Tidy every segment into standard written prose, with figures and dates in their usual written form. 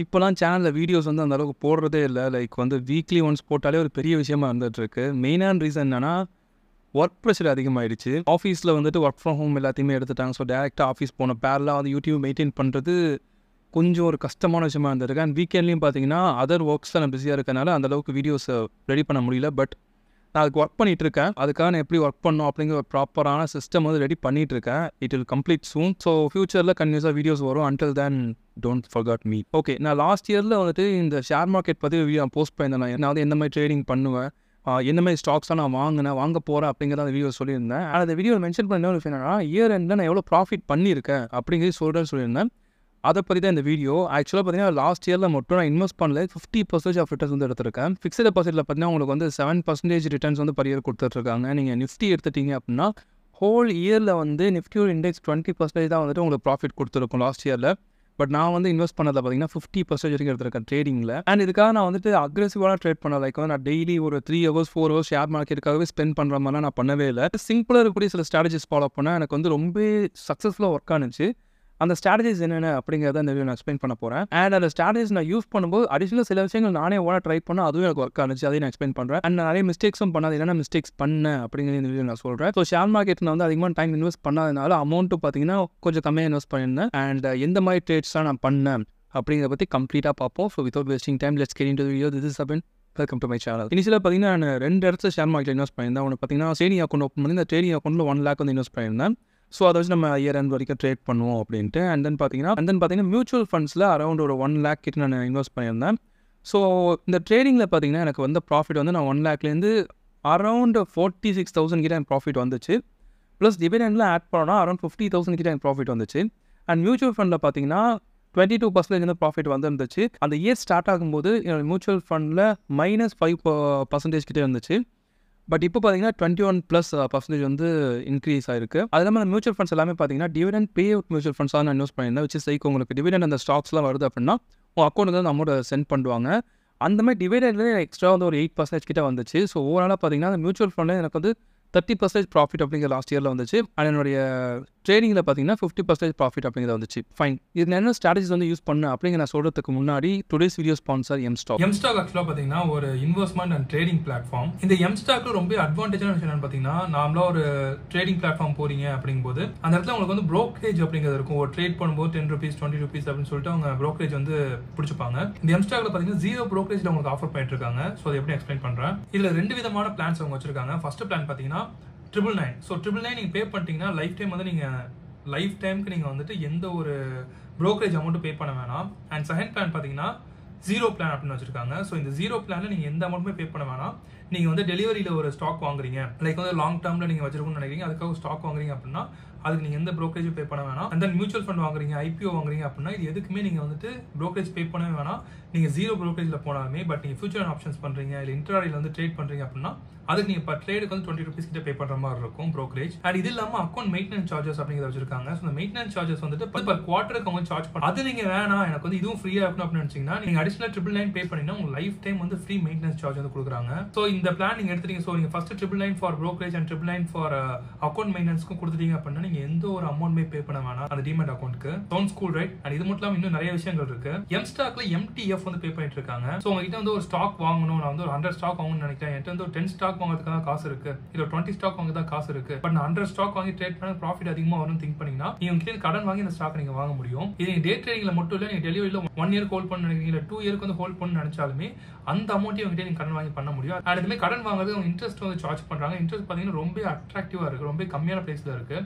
இப்போலாம் சேனல்ல வீடியோஸ் வந்து அந்த அளவுக்கு போடுறதே இல்ல. லைக் வந்து வீக்லி ஒன்ஸ் போட்டாலே ஒரு பெரிய விஷயமா இருந்துட்டுருக்கு. மெயினான ரீசன் என்னன்னா, ஒர்க் ப்ரெஷர் அதிகமாயிடுச்சு. ஆஃபீஸில் வந்துட்டு ஒர்க் ஃப்ரம் ஹோம் எல்லாத்தையுமே எடுத்துட்டாங்க. ஸோ டேரெக்டாக ஆஃபீஸ் போன பேரலாக வந்து யூடியூப் மெயின்டைன் பண்ணுறது கொஞ்சம் ஒரு கஷ்டமான விஷயமா இருந்திருக்கு. அண்ட் வீக்கெண்ட்லேயும் பார்த்தீங்கன்னா, அதர் ஒர்க்ஸில் நான் பிஸியாக இருக்கனால அந்தளவுக்கு வீடியோஸை ரெடி பண்ண முடியல. பட் நான் அதுக்கு ஒர்க் பண்ணிகிட்டு இருக்கேன். அதுக்காக நான் எப்படி ஒர்க் பண்ணணும் அப்படிங்கிற ஒரு ப்ராப்பரான சிஸ்டம் வந்து ரெடி பண்ணிகிட்டு இருக்கேன். It will complete soon. So ஃபியூச்சரில் கன்டினியூஸாக வீடியோஸ் வரும். Until then don't forgot me. Okay, நான் லாஸ்ட் இயரில் வந்துட்டு இந்த ஷேர் மார்க்கெட் பற்றி வீடியோ போஸ்ட் பண்ணியிருந்தேன். நான் வந்து எந்த மாதிரி ட்ரேடிங் பண்ணுவேன், என்ன மாதிரி ஸ்டாக்ஸாக நான் வாங்க போகிறேன் அப்படிங்கிறத அந்த வீடியோ சொல்லியிருந்தேன். அந்த வீடியோ மென்ஷன் பண்ண ஒரு விஷயம் என்னன்னா, இயர் எண்டில் நான் எவ்வளோ ப்ராஃபிட் பண்ணியிருக்கேன் அப்படிங்கிறது சொல்லியிருந்தேன். அதை பற்றி தான் இந்த வீடியோ. ஆக்சுவலாக பார்த்தீங்கன்னா லாஸ்ட் இயரில் மட்டும் நான் இன்வெஸ்ட் பண்ணல 50% ஆஃப் ரிட்டர்ன்ஸ் வந்து எடுத்திருக்கேன். ஃபிக்ஸட் டெபாசிட்டில் பார்த்தீங்கன்னா உங்களுக்கு வந்து 7% ரிட்டர்ன்ஸ் வந்து பர் இயர் கொடுத்துட்ருக்காங்க. நீங்கள் நிஃப்டி எடுத்துட்டீங்க அப்படின்னா ஹோல் இயரில் வந்து நிஃப்டியோட இண்டெக்ஸ் 20% தான் வந்துட்டு உங்களுக்கு ப்ராஃபிட் கொடுத்துருக்கும் லாஸ்ட் இயரில். பட் நான் வந்து இன்வெஸ்ட் பண்ணதில் பார்த்தீங்கன்னா 50% வரைக்கும் எடுத்திருக்கேன் ட்ரேடிங்கில். அண்ட் இதுக்காக நான் வந்துட்டு அக்ரெசிவாக ட்ரேட் பண்ண லைக் வந்து நான் டெய்லி ஒரு 3 hours 4 hours ஷேர் மார்க்கெட்டுக்காகவே ஸ்பெண்ட் பண்ணுற மாதிரிலாம் நான் பண்ணவே இல்லை. சிம்பிளாக இருக்கக்கூடிய சில ஸ்ட்ராட்டஜிஸ் ஃபாலோ பண்ணேன். எனக்கு வந்து ரொம்ப சக்ஸஸ்ஃபுல்லாக ஒர்க் ஆனிச்சு. அந்த ஸ்ட்ராட்டஜிஸ் என்னென்ன அப்படிங்கிறத இந்த வீடியோ நான் எக்ஸ்பிளைன் பண்ண போகிறேன். அண்ட் அந்த ஸ்ட்ராட்டஜிஸ் நான் யூஸ் பண்ணும்போது அடிஷனல் சில விஷயங்கள் நானே ட்ரை பண்ணேன். அதுவும் எனக்கு ஒர்க் ஆனிச்சு. அதையும் நான் எக்ஸ்பிளைன் பண்ணுறேன். அண்ட் நிறைய மிஸ்டேக்ஸும் பண்ணாது. என்னென்ன மிஸ்டேக்ஸ் பண்ணேன் அப்படிங்கிற இந்த வீடியோ நான் சொல்கிறேன். ஸோ ஷேர் மார்க்கெட்டில் வந்து அதிகமாக டைம் இன்வெஸ்ட் பண்ணாதனால அமௌண்ட்டு பார்த்தீங்கன்னா கொஞ்சம் கம்மியாக இன்வெஸ்ட் பண்ணியிருந்தேன். அண்ட் எந்த மாதிரி ட்ரேட்ஸ்லாம் நான் பண்ணேன் அப்படிங்கிறத பற்றி கம்ப்ளீட்டாக பார்ப்போம். So without wasting time let's get into the video. This is Sabin. Welcome to my channel. இனிஷியலாக பார்த்தீங்கன்னா நான் 2 இடத்துல ஷேர் மார்க்கெட்டில் இன்வெஸ்ட் பண்ணியிருந்தேன். ஒன்று பார்த்தீங்கன்னா ட்ரேடிங் அக்கௌண்ட் ஓப்பன் பண்ணி இந்த ட்ரேடிங் அக்கௌண்ட்டில் 1 lakh வந்து இன்வெஸ்ட் பண்ணியிருந்தேன். ஸோ அதை வச்சு நம்ம இயர் எண்ட் வரைக்கும் ட்ரேட் பண்ணுவோம் அப்படின்ட்டு. அண்ட் தென் பார்த்தீங்கன்னா மியூச்சுவல் ஃபண்ட்ஸில் அரௌண்ட் ஒரு 1 lakh கிட்ட நான் இன்வெஸ்ட் பண்ணியிருந்தேன். ஸோ இந்த ட்ரேடிங்கில் பார்த்தீங்கன்னா எனக்கு வந்து ப்ராஃபிட் வந்து நான் 1 lakhலேருந்து அரௌண்ட் 46,000 கிட்ட எனக்கு ப்ராஃபிட் வந்துச்சு. ப்ளஸ் டிவிடெண்டில் ஆட் பண்ணோன்னா அரௌண்ட் 50,000 கிட்ட எனக்கு ப்ராஃபிட் வந்துச்சு. அண்ட் மியூச்சுவல் ஃபண்டில் பார்த்தீங்கன்னா 22% வந்து ப்ராஃபிட் வந்துருந்துச்சு. அந்த இயர் ஸ்டார்ட் ஆகும்போது என்னோடய மியூச்சுவல் ஃபண்டில் -5% கிட்டே இருந்துச்சு. பட் இப்போ பார்த்தீங்கன்னா 21+% வந்து இன்க்ரீஸ் ஆயிருக்கு. அது இல்லாமல் அந்த மியூச்சுவல் ஃபண்ட்ஸ் எல்லாமே பார்த்தீங்கன்னா டிவிடெண்ட் பே அவுட் மியூச்சுவல் ஃபண்ட்ஸாக நான் இன்வெஸ்ட் பண்ணியிருந்தேன். விச் இஸ் லைக் உங்களுக்கு டிவிடெண்ட் அந்த ஸ்டாக்ஸ்லாம் வருது அப்படின்னா உங்கள் அக்கௌண்ட்டுக்கு வந்து அமௌண்ட் சென்ட் பண்ணுவாங்க. அந்த மாதிரி டிவிடெண்ட்லேயே எக்ஸ்ட்ரா வந்து ஒரு 8% கிட்ட வந்துச்சு. ஸோ ஓவராலாக பார்த்தீங்கன்னா அந்த மியூச்சுவல் ஃபண்டில் எனக்கு வந்து 30% ப்ராஃபிட் அப்படிங்கிற லாஸ்ட் இயரில் வந்துச்சு. அண்ட் என்னுடைய ட்ரேடிங்கில் பார்த்தீங்கன்னா 50% ப்ராஃபிட் அப்படிங்கிறது வந்துச்சு. ஃபைன். இது என்ன ஸ்ட்ராட்டஜிஸ் வந்து யூஸ் பண்ணேன் அப்படிங்கிற நான் சொல்கிறதுக்கு முன்னாடி டுடேஸ் வீடியோ ஸ்பான்சர் எம்ஸ்டாக். எம்ஸ்டாக் ஆக்சுவலாக பார்த்தீங்கன்னா ஒரு இன்வெஸ்ட்மெண்ட் அண்ட் ட்ரேடிங் பிளாட்ஃபார்ம். இந்த எம்ஸ்டாக்ல ரொம்ப அட்வான்டேஜான விஷயம் என்னன்னு பார்த்தீங்கன்னா, நாமளா ஒரு ட்ரேடிங் பிளாட்ஃபார்ம் போறீங்க அப்படிங்கும்போது அந்த இடத்துல உங்களுக்கு வந்து ப்ரோக்கரேஜ் அப்படிங்கிறது இருக்கும். ஒரு ட்ரேட் பண்ணும்போது 10 rupees 20 rupees அப்படின்னு சொல்லிட்டு அவங்க ப்ரோக்கரேஜ் வந்து பிடிச்சிப்பாங்க. இந்த எம்ஸ்டாக்ல பார்த்தீங்கன்னா 0 ப்ரோக்கரேஜ்ல உங்களுக்கு ஆஃபர் பண்ணிட்டு இருக்காங்க. ஸோ அதை எப்படி எக்ஸ்பிளைன் பண்றேன். இதுல 2 விதமான பிளான்ஸ் அவங்க வச்சிருக்காங்க. ஃபர்ஸ்ட் பிளான் பார்த்தீங்கன்னா 999. ஸோ 999 நீங்க பே பண்ணிட்டீங்கன்னா லைஃப் டைம் வந்து நீங்க லைஃப் டைமுக்கு நீங்க வந்துட்டு எந்த ஒரு ப்ரோக்கரேஜ் அமௌண்ட் பே பண்ண வேணாம். அண்ட் செகண்ட் பிளான் பார்த்தீங்கன்னா 0 பிளான் அப்படின்னு வச்சிருக்காங்க. ஸோ இந்த 0 பிளான்ல நீங்க எந்த அமௌண்ட்டுமே பே பண்ண வேணாம். நீங்க வந்து டெலிவரியில ஒரு ஸ்டாக் வாங்குறீங்க, லைக் வந்து லாங் டேர்ம்ல நீங்க வச்சிருக்கணும்னு நினைக்கிறீங்க, அதுக்காக ஸ்டாக் வாங்குறீங்க அப்படின்னா அதுக்கு நீங்க எந்த ப்ரோக்கரேஜும் பே பண்ண வேணாம். அண்ட் தென் மியூச்சுவல் ஃபண்ட் வாங்குறீங்க, ஐபிஓ வாங்குறீங்க அப்படின்னா இது எதுக்குமே நீங்க வந்துட்டு ப்ரோக்கரேஜ் பே பண்ணவே வேணாம். நீங்க 0 ப்ரோக்கரேஜ்ல போனாலுமே பட் நீங்க ஃபியூச்சர் ஆப்ஷன்ஸ் பண்றீங்க இல்ல இன்ட்ராடேல வந்து ட்ரேட் பண்றீங்க அப்படின்னா அதுக்கு நீங்க பர் ட்ரேடுக்கு வந்து 20 rupees கிட்ட பே பண்ற மாதிரி இருக்கும் ப்ரோக்கரேஜ். அண்ட் இது இல்லாம அக்கௌண்ட் மெயின்டெனன்ஸ் சார்ஜஸ் அப்படிங்கிறத வச்சிருக்காங்க. ஸோ இந்த மெயின்டெனன்ஸ் சார்ஜஸ் வந்துட்டு பர் குவார்டருக்கு அவங்க சார்ஜ் பண்ண அது நீங்க வேணாம் எனக்கு வந்து இதுவும் ஃப்ரீயா இருக்கணும் அப்படின்னு நினைச்சீங்கன்னா நீங்க அடிஷனல் 999 பே பண்ணீங்கன்னா உங்க லைஃப் டைம் வந்து ஃப்ரீ மெயின்டெனன்ஸ் சார்ஜ் வந்து கொடுக்குறாங்க. ஸோ இந்த பிளான் நீங்க எடுத்துட்டீங்க. ஸோ நீங்க first 999 for brokerage and 999 for account மெயின்டெனன்ஸ்க்கும் கொடுத்துட்டீங்க அப்படின்னா நீங்க எந்த ஒரு அமௌண்ட்மே பே பண்ண வேணாம் அந்த டிமெட் அக்கௌண்ட்க்கு. Sounds cool right? அண்ட் இது மட்டும் இல்லாம இன்னும் நிறைய விஷயங்கள் இருக்கு. எம்ஸ்டாக்ல எம்டிஎஃப் வந்து பே பண்ணிட்டு இருக்காங்க. ஸோ உங்ககிட்ட வந்து ஒரு ஸ்டாக் வாங்கணும், நான் வந்து ஒரு 100 ஸ்டாக் வாங்கணும்னு நினைக்கிறேன், என்கிட்ட வந்து ஒரு 10 ஸ்டாக் வாங்குறதுக்காக காசு இருக்கு, இல்ல 20 ஸ்டாக் வாங்க தான் காசு இருக்கு, பட் நான் 100 ஸ்டாக் வாங்கி ட்ரேட் பண்ண ப்ராஃபிட் அதிகமா வரும்னு திங்க் பண்ணீங்கன்னா நீங்க உங்ககிட்ட கடன் வாங்கி அந்த ஸ்டாக் நீங்க வாங்க முடியும். இது நீங்க டே ட்ரேடிங்ல மட்டும் இல்ல, நீங்க டெலிவரியில 1 year ஹோல்ட் பண்ண நினைக்கிறீங்க இல்ல 2 years வந்து ஹோல்ட் பண்ண நினைச்சாலுமே அந்த அமௌண்ட்டையும் உங்ககிட்ட நீங்க கடன் வாங்கி பண்ண முடியும். அண்ட் இதுமே கடன் வாங்குறது அவங்க இன்ட்ரெஸ்ட் வந்து சார்ஜ் பண்றாங்க. இன்ட்ரெஸ்ட் பாத்தீங்கன்னா ரொம்ப அட்ராக்டிவா இருக்கு, ரொம்ப கம்மியான பிரைஸ்ல இருக்கு.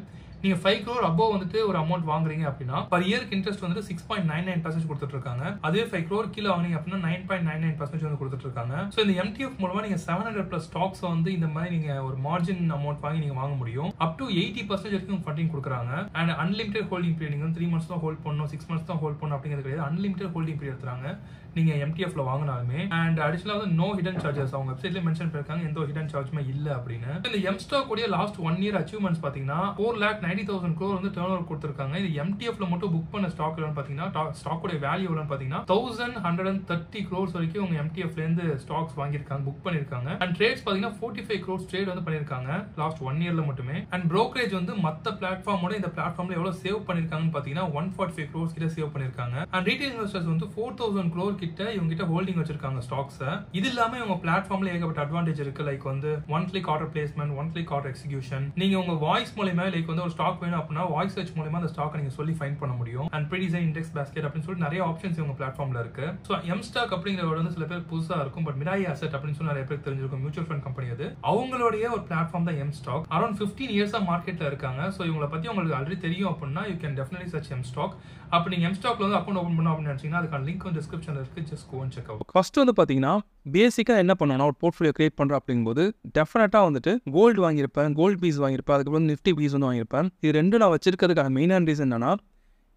நீங்க 5 crore above வந்துட்டு ஒரு அமௌண்ட் வாங்குறீங்க அப்படின்னா பர் இயருக்கு இன்ட்ரெஸ்ட் வந்து 6.99% கொடுத்துட்டு இருக்காங்க. அதுவே 5 crore கீழ வாங்குனீங்க அப்படின்னா 9.99% வந்து கொடுத்துட்டு இருக்காங்க. சோ இந்த MTF மூலமா நீங்க 700+ ஸ்டாக்ஸ் வந்து இந்த மாதிரி நீங்க ஒரு மார்ஜின் அமௌண்ட் வாங்கி நீங்க வாங்க முடியும். அப் டு 80% வரைக்கும் ஃபண்டிங் கொடுக்குறாங்க. அண்ட் அன்லிமிட்டட் ஹோல்டிங் பீரியட், நீங்க 3 months தான் ஹோல்ட் பண்ணணும், 6 months தான் ஹோல்ட் பண்ணணும் அப்படிங்கிறது கிடையாது. அன்லிமிட்டட் ஹோல்டிங் பீரியட் தராங்க நீங்க MTFல வாங்கினாலுமே. அண்ட் அடிஷனலா வந்து நோ ஹிடன் சார்ஜஸ் அவங்க வெப்சைட்ல மென்ஷன் பண்ணிருக்காங்க, எந்த ஹிடன் சார்ஜுமே இல்ல அப்படின்னு. இந்த எம்ஸ்டாக் உடைய லாஸ்ட் 1 year அச்சீவ்மெண்ட்ஸ் பாத்தீங்கன்னா 4,90,000 90,000 crore வந்து டர்ன் ஓவர் கொடுத்துருக்காங்க. இது MTFல மட்டும் புக் பண்ண ஸ்டாக் எவ்வளோன்னு பார்த்தீங்கன்னா ஸ்டாக்கோட வேல்யூ எவ்வளோன்னு பார்த்தீங்கன்னா 1130 crores வரைக்கும் உங்க MTFல இருந்து ஸ்டாக்ஸ் வாங்கியிருக்காங்க, புக் பண்ணியிருக்காங்க. அண்ட் ட்ரேட்ஸ் பார்த்தீங்கன்னா 45 crores ட்ரேட் வந்து பண்ணியிருக்காங்க லாஸ்ட் 1 yearல மட்டுமே. அண்ட் brokerage வந்து மற்ற பிளாட்ஃபார்மோட இந்த பிளாட்ஃபார்ம்ல எவ்வளவு சேவ் பண்ணியிருக்காங்கன்னு பார்த்தீங்கன்னா 145 crores கிட்ட சேவ் பண்ணியிருக்காங்க. அண்ட் ரீட்டைல் இன்வெஸ்டர்ஸ் வந்து 4,000 crore கிட்ட இவங்க கிட்ட ஹோல்டிங் வச்சிருக்காங்க ஸ்டாக்ஸ். இது இல்லாம இவங்க பிளாட்ஃபார்ம்ல ஏகப்பட்ட அட்வான்டேஜ் இருக்கு. லைக் வந்து one click order placement, one click order execution. நீங்க உங்க வாய்ஸ் மூலமா லைக் வந்து ஒரு ஸ்டாக் வேணும் அப்படின்னா வாய்ஸ் சர்ச் மூலமா அந்த ஸ்டாக் நீங்க சொல்லி ஃபைண்ட் பண்ண முடியும். அண்ட் ப்ரீடிசைன் இண்டெக்ஸ் பாஸ்கெட் அப்படின்னு சொல்லிட்டு நிறைய ஆப்ஷன்ஸ் இவங்க பிளாட்ஃபார்ம்ல இருக்கு. ஸோ எம்ஸ்டாக் அப்படிங்கிற வந்து சில பேர் புதுசா இருக்கும், பட் மிராய் அசெட் அப்படின்னு சொல்லி நிறைய பேர் தெரிஞ்சிருக்கும். மியூச்சுவல் ஃபண்ட் கம்பெனி அது. அவங்களுடைய ஒரு பிளாட்ஃபார்ம் தான் எம்ஸ்டாக். அரௌண்ட் 15 இயர்ஸா மார்க்கெட்ல இருக்காங்க. ஸோ இவங்களை பத்தி உங்களுக்கு ஆல்ரெடி தெரியும் அப்படின்னா யூ கேன் டெஃபினெட்லி சர்ச் எம்ஸ்டாக். அப்போ நீங்க எம்ஸ்டாக்ல வந்து அக்கௌண்ட் ஓபன் பண்ணணும் அப்படின்னு நினைச்சீங்கன்னா அதுக்கான லிங்க் வந்து டிஸ்கிரிப்ஷன்ல இருக்கு. Just go and check out. First வந்து பார்த்தீங்கன்னா பேசிக்காக என்ன பண்ணணும், ஒரு போர்ட்ஃபோலியோ கிரியேட் பண்ணுறோம் அப்படிங்கும்போது டெஃபினட்டாக வந்துட்டு கோல்டு வாங்கியிருப்பேன், கோல்டு பீஸ் வாங்கியிருப்பேன், அதுக்கப்புறம் நிஃப்டி பீஸ் வந்து வாங்கியிருப்பேன். இது ரெண்டும் நான் வச்சிருக்கிறதுக்கான மெயினான ரீசன் என்னன்னா,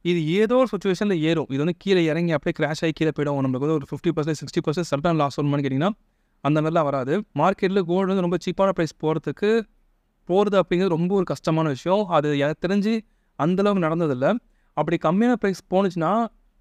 இது ஏதோ ஒரு சுச்சுவேஷனில் ஏறும், இது வந்து கீழே இறங்கி அப்படியே கிராஷ் ஆகி கீழே போயிடும். நம்மளுக்கு வந்து ஒரு 50% 60% சட்டன் லாஸ் வருமானு கேட்டிங்கன்னா அந்த மாதிரிலாம் வராது. மார்க்கெட்டில் கோல்டு வந்து ரொம்ப சீப்பான ப்ரைஸ் போகிறது அப்படிங்கிறது ரொம்ப ஒரு கஷ்டமான விஷயம். அது எனக்கு தெரிஞ்சு அந்தளவுக்கு நடந்ததில்லை. அப்படி கம்மியான ப்ரைஸ் போணுச்சுன்னா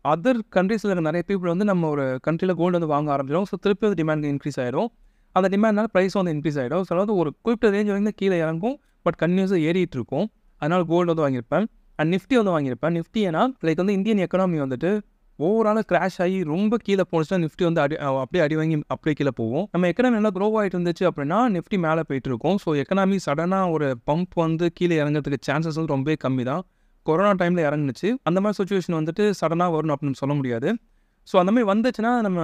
அதர் கண்ட்ரீஸில் இருக்க நிறைய பீப்புள் வந்து நம்ம ஒரு கண்ட்ரியில் கோல்டு வந்து வாங்க ஆரம்பிச்சிடும். ஸோ திருப்பி வந்து டிமாண்ட் இன்க்ரீஸ் ஆகிடும். அந்த டிமாண்ட்னால ப்ரைஸ் வந்து இன்க்ரீஸ் ஆகிடும். ஸோ அதாவது ஒரு குறிப்பிட்ட ரேஞ்ச் வரைக்கும் கீழே இறங்கும், பட் கன்டினியூஸாக ஏறிட்டு இருக்கும். அதனால் கோல்டு வந்து வாங்கியிருப்பேன். அண்ட் நிஃப்டி வந்து வாங்கியிருப்பேன். நிஃப்டி ஏன்னா லைக் வந்து இந்தியன் எக்கனாமி வந்துட்டு ஓவராலாக கிராஷ் ஆகி ரொம்ப கீழே போணுச்சுன்னா நிஃப்டி வந்து அப்படியே அடி வாங்கி அப்படியே கீழே போகும். நம்ம எக்கனாமி நல்லா க்ரோ ஆகிட்டு இருந்துச்சு அப்படின்னா நிஃப்டி மேலே போயிட்டு இருக்கும். ஸோ எக்கனாமி சடனாக ஒரு பம்ப் வந்து கீழே இறங்கிறதுக்கு சான்சஸ் வந்து ரொம்பவே கம்மி தான். கொரோனா டைமில் இறங்குனுச்சு. அந்த மாதிரி சுச்சுவேஷன் வந்துட்டு சடனாக வரும் அப்படின்னு சொல்ல முடியாது. ஸோ அந்த மாதிரி வந்துச்சுன்னா நம்ம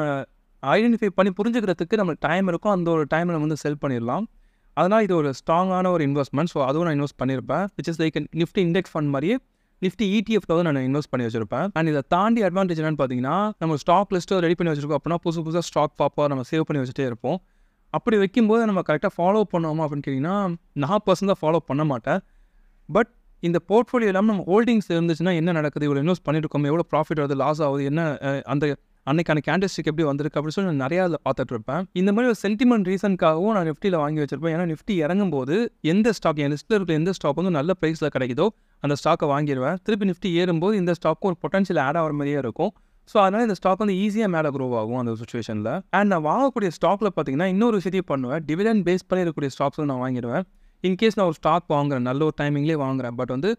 ஐடென்டிஃபை பண்ணி புரிஞ்சுக்கிறதுக்கு நம்மளுக்கு டைம் இருக்கும். அந்த ஒரு டைமில் நம்ம வந்து செல் பண்ணிடலாம். அதனால் இது ஒரு ஸ்ட்ராங்கான ஒரு இன்வெஸ்ட்மெண்ட். ஸோ அதுவும் நான் இன்வெஸ்ட் பண்ணியிருப்பேன். Which is like Nifty index fund மாதிரியே நிஃப்டி ETF வந்து நான் இன்வெஸ்ட் பண்ணி வச்சிருப்பேன். அண்ட் இதை தாண்டி அட்வான்டேஜ் என்னன்னு பார்த்தீங்கன்னா, நம்ம ஸ்டாக் லிஸ்ட்டை ரெடி பண்ணி வச்சிருக்கோம் அப்படின்னா புதுசாக ஸ்டாக் பாப்பாக நம்ம சேவ் பண்ணி வச்சுட்டே இருப்போம். அப்படி வைக்கும்போது நம்ம கரெக்டாக ஃபாலோ பண்ணுவோமா அப்படின்னு கேட்டிங்கன்னா நான் பர்சனலாக ஃபாலோ பண்ண மாட்டேன். பட் இந்த போர்ட்ஃபோலியோ இல்லாமல் நம்ம ஹோல்டிங்ஸ் இருந்துச்சுன்னா என்ன நடக்குது, இவ்வளோ இன்வெஸ்ட் பண்ணிட்டு எவ்வளோ ப்ராஃபிட் வருது, லாஸ் ஆகுது, என்ன அந்த அன்னைக்கான கேண்டல்ஸ்டிக் எப்படி வந்திருக்கு அப்படின்னு சொல்லி நான் நிறையா பார்த்துட்டு இருப்பேன். இந்த மாதிரி ஒரு சென்டிமெண்ட் ரீசனுக்காகவும் நான் நிஃப்டியில் வாங்கி வச்சிருப்பேன். ஏன்னா நிஃப்டி இறங்கும் போது எந்த ஸ்டாக் என் லிஸ்ட்டில் இருக்கிற எந்த ஸ்டாக் வந்து நல்ல ப்ரைஸில் கிடைக்குதோ அந்த ஸ்டாக்கை வாங்கிடுவேன். திருப்பி நிஃப்டி ஏறும்போது இந்த ஸ்டாக்கும் ஒரு பொட்டன்ஷியல் ஆட் ஆகிற மாதிரியே இருக்கும். ஸோ அதனால் இந்த ஸ்டாக் வந்து ஈஸியாக மேலே க்ரோ ஆகும் அந்த சுச்சுவேஷனில். அண்ட் நான் வாங்கக்கூடிய ஸ்டாக்கில் பார்த்தீங்கன்னா இன்னொரு விஷயத்தையும் பண்ணுவேன். டிவிடெண்ட் பேஸ் பண்ணி இருக்கக்கூடிய ஸ்டாக்ஸ் வந்து நான் வாங்கிடுவேன். இன்கேஸ் நான் ஒரு ஸ்டாக் வாங்குறேன், நல்ல ஒரு டைமிங்லேயே வாங்குறேன், பட் வந்து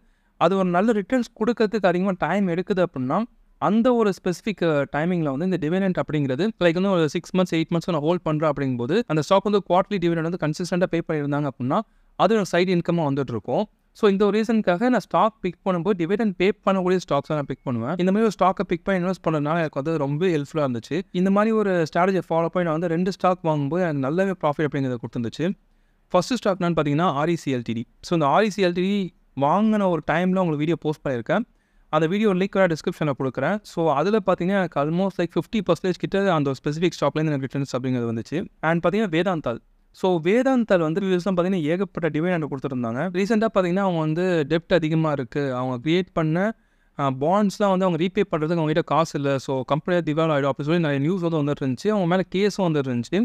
அது ஒரு நல்ல ரிட்டர்ன்ஸ் கொடுக்கறதுக்கு அதிகமாக டைம் எடுக்குது அப்படின்னா அந்த ஒரு ஸ்பெசிஃபிக் டைமிங்கில் வந்து இந்த டிவிடெண்ட் அப்படிங்கிறது லைக் வந்து ஒரு 6 months 8 months நான் ஹோல்ட் பண்ணுறேன் அப்படிங்கும்போது அந்த ஸ்டாக் வந்து குவார்ட்லி டிவிடெண்ட் வந்து கன்சிஸ்டண்டாக பே பண்ணியிருந்தாங்க அப்படின்னா அது ஒரு சைடு இன்கமாக வந்துட்டு இருக்கும். ஸோ இந்த ஒரு ரீசனுக்காக நான் ஸ்டாக் பிக் பண்ணும்போது டிவிடெண்ட் பே பண்ணக்கூடிய ஸ்டாக்ஸை நான் பிக் பண்ணுவேன். இந்த மாதிரி ஒரு ஸ்டாக்கை பிக் பண்ணி இன்வெஸ்ட் பண்ணுறதுனால எனக்கு வந்து ரொம்ப ஹெல்ப்ஃபுல்லாக இருந்துச்சு. இந்த மாதிரி ஒரு ஸ்ட்ராட்டஜியை ஃபாலோ பண்ணி நான் வந்து 2 ஸ்டாக் வாங்கும்போது எனக்கு நல்லாவே ப்ராஃபிட் அப்படிங்கிறத கொடுத்துருந்துச்சு. ஃபர்ஸ்ட் ஸ்டாக் நான் பார்த்தீங்கன்னா REC Ltd. ஸோ இந்த REC Ltd வாங்கின ஒரு டைமில் உங்களுக்கு வீடியோ போஸ்ட் பண்ணியிருக்கேன். அந்த வீடியோ லிங்க் டிஸ்கிரிப்ஷனில் கொடுக்குறேன். ஸோ அதில் பார்த்தீங்கன்னா எனக்கு ஆல்மோஸ்ட் லைக் 50% கிட்ட அந்த ஸ்பெசிஃபிக் ஸ்டாக்லேருந்து எனக்கு ரிட்டர்ன்ஸ் அப்படிங்கிறது வந்துச்சு. அண்ட் பார்த்தீங்கன்னா வேதாந்தால். ஸோ வேதாந்தால் வந்து வியூஸ்லாம் பார்த்தீங்கன்னா ஏகப்பட்ட டிவிடெண்ட் கொடுத்துருந்தாங்க. ரீசெண்டாக பார்த்தீங்கன்னா அவங்க வந்து டெப்ட் அதிகமாக இருக்குது, அவங்க க்ரியேட் பண்ண பாண்ட்ஸ்லாம் வந்து அவங்க ரீபே பண்ணுறதுக்கு அவங்ககிட்ட காசு இல்லை, ஸோ கம்பெனியாக திவால் ஆகிடும் அப்படின்னு சொல்லி நிறைய நியூஸ் வந்து வந்துட்டு இருந்துச்சு. அவங்க மேலே கேஸும் வந்துட்டு இருந்துச்சு.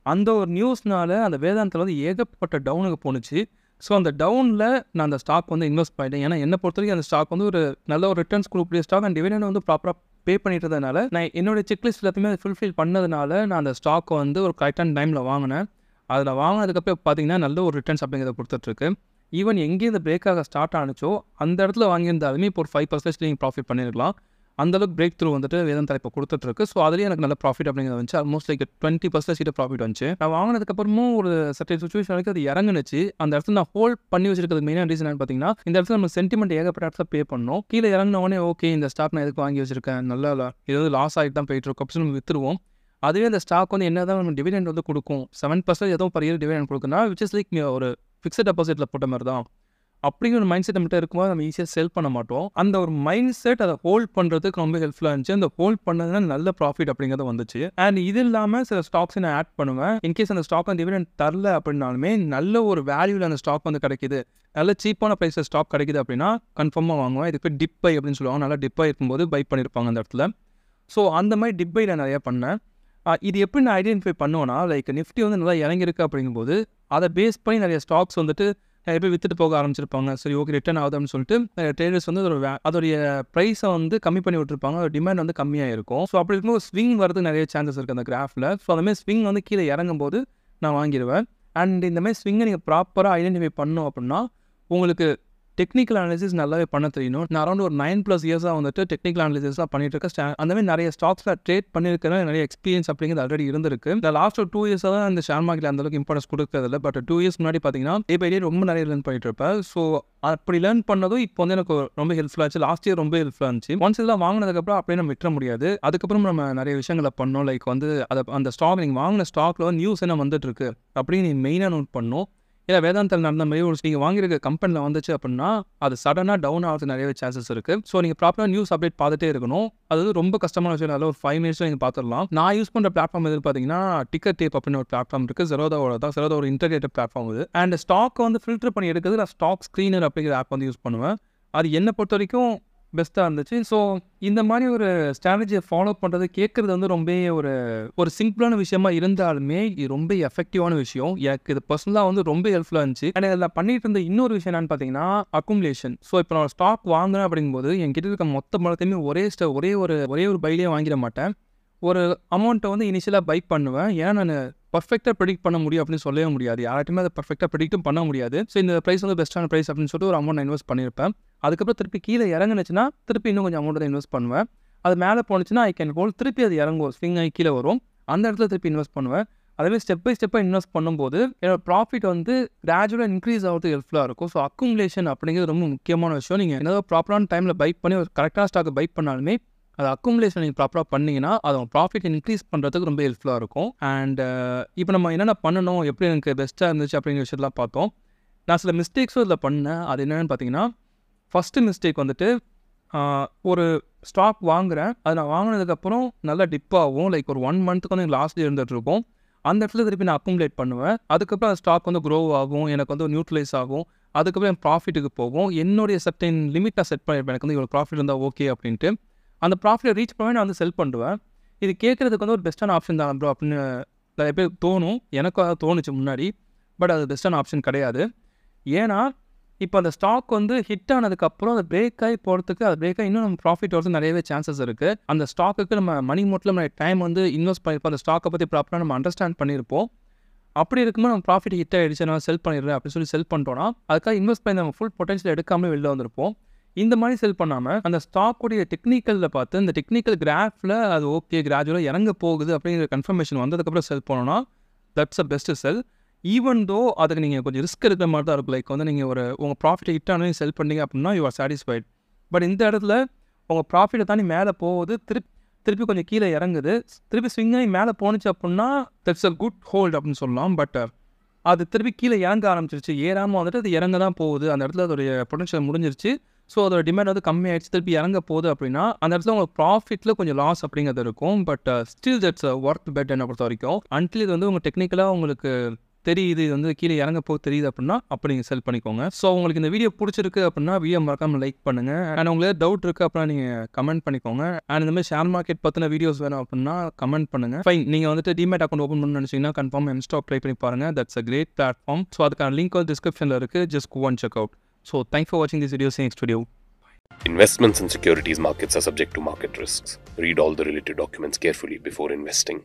அந்த ஒரு நியூஸ்னால அந்த வேதாந்தால் வந்து ஏகப்பட்ட டவுனுக்கு போணுச்சு. ஸோ அந்த டவுனில் நான் அந்த ஸ்டாக் வந்து இன்வெஸ்ட் பண்ணிட்டேன். ஏன்னா என்னை பொறுத்த வரைக்கும் அந்த ஸ்டாக் வந்து ஒரு நல்ல ஒரு ரிட்டர்ன்ஸ் கொடுக்கக்கூடிய ஸ்டாக் அண்ட் டிவிடெண்ட் வந்து ப்ராப்பராக பே பண்ணிட்டதுனால நான் என்னோட செக்லிஸ்ட் எல்லாத்தையுமே ஃபுல்ஃபில் பண்ணதுனால நான் அந்த ஸ்டாக்கை வந்து ஒரு கரெக்டான டைமில் வாங்கினேன். அதில் வாங்கினதுக்கப்புறம் பார்த்தீங்கன்னா நல்ல ஒரு ரிட்டர்ன்ஸ் அப்படிங்கிறத கொடுத்துட்ருக்கு. ஈவன் எங்கேயும் இந்த பிரேக்காக ஸ்டார்ட் ஆனிச்சோ அந்த இடத்துல வாங்கியிருந்தாலுமே இப்போ ஒரு 5% நீங்கள் ப்ராஃபிட் பண்ணியிருக்கலாம். அந்தளவுக்கு பிரேக் த்ரூ வந்துட்டு வேதாந்தா இப்போ கொடுத்துட்ருக்கு. ஸோ அதுலேயே எனக்கு நல்ல ப்ராஃபிட் அப்படிங்கிறது வந்துச்சு. ஆல்மோஸ்ட் லைக் 20% கிட்ட ப்ராஃபிட் வந்துச்சு. நான் வாங்கினதுக்கப்புறமும் ஒரு சர்டன் சுச்சுவேஷன் வரைக்கும் அது இறங்குனுச்சு. அந்த இடத்துல நான் ஹோல்ட் பண்ணி வச்சிருக்கிறது மெயினான ரீசன் என்னன்னு பார்த்தீங்கன்னா இந்த இடத்துல நம்ம சென்டிமெண்ட் ஏகப்பட்ட இடத்துல பே பண்ணோம். கீழே இறங்கினோடனே ஓகே இந்த ஸ்டாக் நான் எதுக்கு வாங்கி வச்சிருக்கேன், நல்லா இல்லை, இது வந்து லாஸ் ஆகிட்டு தான் போயிட்டு இருக்கும் அப்படின்னு நம்ம விற்றுருவோம். அதுவே அந்த ஸ்டாக் வந்து என்ன தான் நம்ம டிவிடெண்ட் வந்து கொடுக்கும், 7% ஏதோ per year டிவிடெண்ட் கொடுக்குன்னா விச் இஸ் லைக் ஒரு ஃபிக்ஸட் டெபாசிட்டில் போட்ட மாதிரி தான். அப்படிங்கிற ஒரு மைண்ட் செட் நம்மகிட்ட இருக்கும்போது நம்ம ஈஸியாக செல் பண்ண மாட்டோம். அந்த ஒரு மைண்ட் செட் அதை ஹோல்ட் பண்ணுறதுக்கு ரொம்ப ஹெல்ப்ஃபுல்லாக இருந்துச்சு. அந்த ஹோல்ட் பண்ணதுனா நல்ல ப்ராஃபிட் அப்படிங்கிறது வந்துச்சு. அண்ட் இது இல்லாமல் சில ஸ்டாக்ஸ் நான் ஆட் பண்ணுவேன். இன்கேஸ் அந்த ஸ்டாக் வந்து டிவிடெண்ட் தரல அப்படின்னாலுமே நல்ல ஒரு வேல்யூவில் அந்த ஸ்டாக் வந்து கிடைக்குது, நல்ல சீப்பான ப்ரைஸில் ஸ்டாக் கிடைக்குது அப்படின்னா கன்ஃபார்மாக வாங்குவேன். இதுக்கு டிப் பை அப்படின்னு சொல்லுவாங்க. நல்லா டிப் பை இருக்கும்போது பை பண்ணியிருப்பாங்க அந்த இடத்துல. ஸோ அந்த மாதிரி டிப் பை நான் நிறையா பண்ணேன். இது எப்படி நான் ஐடென்டிஃபை பண்ணுவேன்னா லைக் நிஃப்டி வந்து நல்லா இறங்கியிருக்கு அப்படிங்கும்போது அதை பேஸ் பண்ணி நிறைய ஸ்டாக்ஸ் வந்துட்டு நிறைய பேர் வித்துட்டு போக ஆரம்பிச்சிருப்பாங்க. சரி ஓகே ரிட்டர்ன் ஆகுது அப்படின்னு சொல்லிட்டு ட்ரேடர்ஸ் வந்து அதோடைய ப்ரைஸை வந்து கம்மி பண்ணி விட்டுருப்பாங்க. அதோட டிமாண்ட் வந்து கம்மியாக இருக்கும். ஸோ அப்படி இருக்கும்போது ஸ்விங் வரதுக்கு நிறைய சான்சஸ் இருக்குது அந்த கிராஃபில். ஸோ அந்தமாதிரி ஸ்விங் வந்து கீழே இறங்கும் போது நான் வாங்கிடுவேன். அண்ட் இந்தமாதிரி ஸ்விங்கை நீங்கள் ப்ராப்பராக ஐடென்டிஃபை பண்ணோம் அப்படின்னா உங்களுக்கு டெக்னிக்கல் அனாலிசிஸ் நல்லாவே பண்ண தெரியணும். நான் அரௌண்ட் ஒரு 9+ இயர்ஸாக வந்துட்டு டெக்னிக்கல் அனாலிசிஸ்லாம் பண்ணிட்டு இருக்கேன். அந்தமாதிரி நிறைய ஸ்டாக்ஸில் ட்ரேட் பண்ணியிருக்கிற நிறைய எக்ஸ்பீரியன்ஸ் அப்படிங்கிறது ஆல்ரெடி இருந்திருக்கு. இந்த லாஸ்ட் ஒரு 2 இயர்ஸாக தான் இந்த ஷேர் மார்க்கெட் அந்தளவுக்கு இம்பார்ட்டன்ஸ் கொடுக்கறதில்ல. பட் 2 இயர்ஸ் முன்னாடி பார்த்தீங்கன்னா டே பை டே ரொம்ப நிறைய லேர்ன் பண்ணிட்டு இருப்பேன். ஸோ அப்படி லேர்ன் பண்ணதும் இப்போ வந்து எனக்கு ரொம்ப ஹெல்ப்ஃபுல்லாக இருந்துச்சு. லாஸ்ட் இயர் ரொம்ப ஹெல்ப்ஃபுல்லாக இருந்துச்சு. ஒன்ஸ் இதெல்லாம் வாங்கினதுக்கப்புறம் அப்படியே நம்ம விட்டுற முடியாது. அதுக்கப்புறம் நம்ம நிறைய விஷயங்களை பண்ணோம். லைக் வந்து அந்த ஸ்டாக் நீங்கள் வாங்கின ஸ்டாக்ல வந்து நியூஸ் என்ன வந்துட்டு இருக்கு அப்படின்னு நீங்கள் மெயினாக நோட் பண்ணணும். இல்லை வேதாந்தில் நடந்த மாதிரி ஒரு நீங்கள் வாங்கியிருக்க கம்பெனியில் வந்துச்சு அப்படின்னா அது சடனாக டவுன் ஆகிறது நிறையவே சான்சஸ் இருக்குது. ஸோ நீங்கள் ப்ராப்பராக நியூஸ் அப்டேட் பார்த்துட்டே இருக்கணும். அது ரொம்ப கஷ்டமான விஷயம். அதில் ஒரு 5 மினிட்ஸில் நீங்கள் பார்த்துடலாம். நான் யூஸ் பண்ணுற பிளாட்ஃபார்ம் எது பார்த்தீங்கன்னா டிக்கெட் டேப் அப்படின்னு ஒரு பிளாட்ஃபார்ம் இருக்குது. Zerodha ஒரு இன்டர்நெட் பிளாட்ஃபார்ம் இது. அண்ட் ஸ்டாக்கை வந்து ஃபில்டர் பண்ணி எடுக்கிறது நான் ஸ்டாக் ஸ்க்ரீனர் அப்படிங்கிற ஆப் வந்து யூஸ் பண்ணுவேன். அது என்னை பொறுத்த வரைக்கும் பெஸ்ட்டாக இருந்துச்சு. ஸோ இந்த மாதிரி ஒரு ஸ்ட்ராட்டஜியை ஃபாலோ பண்ணுறது கேட்குறது வந்து ரொம்ப ஒரு சிம்பிளான விஷயமா இருந்தாலுமே இது ரொம்ப எஃபெக்டிவான விஷயம். எனக்கு இது பர்சனலாக வந்து ரொம்ப ஹெல்ப்ஃபுல்லாக இருந்துச்சு. அண்ட் இதில் பண்ணிட்டு இருந்த இன்னொரு விஷயம் என்னன்னு பார்த்தீங்கன்னா அக்குமுலேஷன். ஸோ இப்போ நான் ஸ்டாக் வாங்குறேன் அப்படிங்கும்போது என்கிட்ட இருக்க மொத்த பணத்தையுமே ஒரே ஒரு பைலேயே வாங்கிட மாட்டேன். ஒரு அமௌண்ட்டை வந்து இனிஷியலாக பை பண்ணுவேன். ஏன்னா நான் பர்ஃபெக்டாக ப்ரெடிக்ட் பண்ண முடியும் அப்படின்னு சொல்லவே முடியாது. யார்ட்டுமே அதை பர்ஃபெக்டாக ப்ரெடிக்ட்டும் பண்ண முடியாது. ஸோ இந்த ப்ரைஸ் வந்து பெஸ்ட்டான ப்ரைஸ் அப்படின்னு சொல்லிட்டு ஒரு அமௌண்ட் நான் இன்வெஸ்ட் பண்ணியிருப்பேன். அதுக்கப்புறம் திருப்பி கீழே இறங்குனுச்சுன்னா திருப்பி இன்னும் கொஞ்சம் அமௌண்ட் தான் இன்வெஸ்ட் பண்ணுவேன். அது மேலே போனுச்சுன்னா ஐ கேன் ஹோல்ட், திருப்பி அது இறங்கும், ஸ்விங் ஆகி கீழே வரும். அந்த இடத்துல திருப்பி இன்வெஸ்ட் பண்ணுவேன். அதேமாதிரி ஸ்டெப் பை ஸ்டெப்பாக இன்வெஸ்ட் பண்ணும்போது என்னோட ப்ராஃபிட் வந்து கிராஜுவலாக இன்க்ரீஸ் ஆகிறது ஹெல்ப்ஃபுல்லாக இருக்கும். ஸோ அக்குமுலேஷன் அப்படிங்கிறது ரொம்ப முக்கியமான விஷயம். நீங்கள் ஏதாவது ப்ராப்பரான டைமில் பை பண்ணி ஒரு கரெக்டான ஸ்டாக்கை பை பண்ணாலுமே அது அக்குமுலேஷன் நீங்கள் ப்ராப்பராக பண்ணிங்கன்னா அது ப்ராஃபிட் இன்க்ரீஸ் பண்ணுறதுக்கு ரொம்ப ஹெல்ப்ஃபுல்லாக இருக்கும். அண்ட் இப்போ நம்ம என்னென்ன பண்ணணும், எப்படி எனக்கு பெஸ்ட்டாக இருந்துச்சு அப்படிங்கிற விஷயத்தெலாம் பார்த்தோம். நான் சில மிஸ்டேக்ஸும் இதில் பண்ணேன். அது என்னென்னு பார்த்தீங்கன்னா ஃபஸ்ட்டு மிஸ்டேக் வந்துட்டு ஒரு ஸ்டாக் வாங்குகிறேன். அது நான் வாங்கினதுக்கப்புறம் நல்லா டிப் ஆகும். லைக் ஒரு 1 மந்த்துக்கு வந்து லாஸ்ட் இருந்துகிட்ருக்கும். அந்த இடத்துல திருப்பி நான் அக்குமுலேட் பண்ணுவேன். அதுக்கப்புறம் அந்த ஸ்டாக் வந்து க்ரோ ஆகும், எனக்கு வந்து நியூட்ரலைஸ் ஆகும். அதுக்கப்புறம் என் ப்ராஃபிட்டுக்கு போகும். என்னுடைய சர்டைன் லிமிட் நான் செட் பண்ணியிருப்பேன். எனக்கு வந்து இவ்வளோ ப்ராஃபிட் இருந்தால் ஓகே அப்படின்ட்டு. அந்த ப்ராஃபிட்டை ரீச் பண்ணவே நான் வந்து செல் பண்ணுவேன். இது கேட்குறதுக்கு வந்து ஒரு பெஸ்ட்டான ஆப்ஷன் தான் ப்ரோ அப்படின்னு நிறைய பேர் தோணும். எனக்கும் அதை தோணுச்சு முன்னாடி. பட் அது பெஸ்ட்டான ஆப்ஷன் கிடையாது. ஏன்னா இப்போ அந்த ஸ்டாக் வந்து ஹிட் ஆனதுக்கப்புறம் அதை பிரேக் ஆகி போகிறதுக்கு அது பிரேக் ஆகி இன்னும் நம்ம ப்ராஃபிட் வரது நிறையவே சான்சஸ் இருக்குது. அந்த ஸ்டாக்குக்கு நம்ம மணி மோட்டில் நம்ம டைம் வந்து இன்வெஸ்ட் பண்ணியிருப்போம். அந்த ஸ்டாக்கை பற்றி ப்ராப்பராக நம்ம அண்டர்ஸ்டாண்ட் பண்ணியிருப்போம். அப்படி இருக்கும்போது நம்ம ப்ராஃபிட் ஹிட் ஆகிடுச்சு, நான் செல் பண்ணிடுறேன் அப்படின்னு சொல்லி செல் பண்ணிட்டோன்னா அதுக்காக இன்வெஸ்ட் பண்ணி நம்ம ஃபுல் பொட்டன்ஷியல் எடுக்காமல் வெளில வந்திருப்போம். இந்த மாதிரி செல் பண்ணாமல் அந்த ஸ்டாக்குடைய டெக்னிக்கலில் பார்த்து இந்த டெக்னிக்கல் கிராஃபில் அது ஓகே கிராஜுவலாக இறங்க போகுது அப்படிங்கிற கன்ஃபர்மேஷன் வந்ததுக்கப்புறம் செல் பண்ணோன்னா that's a best sell. Even though அதுக்கு நீங்கள் கொஞ்சம் ரிஸ்க் எடுக்கிற மாதிரி தான் இருக்கும். லைக் வந்து நீங்கள் உங்கள் ப்ராஃபிட் ஹிட் ஆனால் செல் பண்ணீங்க அப்படின்னா யூ ஆர் சாட்டிஸ்ஃபைட். பட் இந்த இடத்துல உங்கள் ப்ராஃபிட்டை தாண்டி மேலே போகுது, திருப்பி கொஞ்சம் கீழே இறங்குது, திருப்பி ஸ்விங் ஆகி மேலே போணுச்சு அப்படின்னா தட்ஸ் அ குட் ஹோல்ட் அப்படின்னு சொல்லலாம். பட் அது திருப்பி கீழே இறங்க ஆரம்பிச்சிருச்சு, ஏறாமல் வந்துட்டு அது இறங்க தான் போகுது. அந்த இடத்துல அதோடைய பொட்டன்ஷியல் முடிஞ்சிருச்சு. ஸோ அதோட டிமாண்ட் வந்து கம்மியாகிடுச்சு, திருப்பி இறங்க போகுது அப்படின்னா அந்த இடத்துல உங்களுக்கு ப்ராஃபிட்டில் கொஞ்சம் லாஸ் அப்படிங்கிறது இருக்கும். But still that's worth bet என்னை பொறுத்த வரைக்கும். அன்டில் இது வந்து உங்கள் டெக்னிக்கலாக உங்களுக்கு தெரியுது, இது வந்து கீழே இறங்க போக தெரியுது அப்படின்னா அப்படி நீங்கள் செல் பண்ணிக்கோங்க. ஸோ உங்களுக்கு இந்த வீடியோ பிடிச்சிருக்கு அப்படின்னா வீடியோ மறக்காமல் லைக் பண்ணுங்கள். அண்ட் உங்களுக்கு டவுட் இருக்குது அப்படின்னா நீங்கள் கமெண்ட் பண்ணிக்கோங்க. அண்ட் இந்த மாதிரி ஷேர் மார்க்கெட் பற்றின வீடியோஸ் வேணும் அப்படின்னா கமெண்ட் பண்ணுங்கள். ஃபைன், நீங்கள் வந்துட்டு டிமேட் அக்கௌண்ட் ஓப்பன் பண்ணணும்னு நினச்சிங்கன்னா கன்ஃபார்ம் எம்ஸ்டாக் ட்ரை பண்ணி பாருங்கள். That's a great platform. So அதுக்கான லிங்க் வந்து டிஸ்கிரிப்ஷனில் இருக்குது. Just go and check out. So thanks for வாட்சிங் this video. See you next video. Investments in securities markets are subject to market risks. Read all the related documents carefully before investing.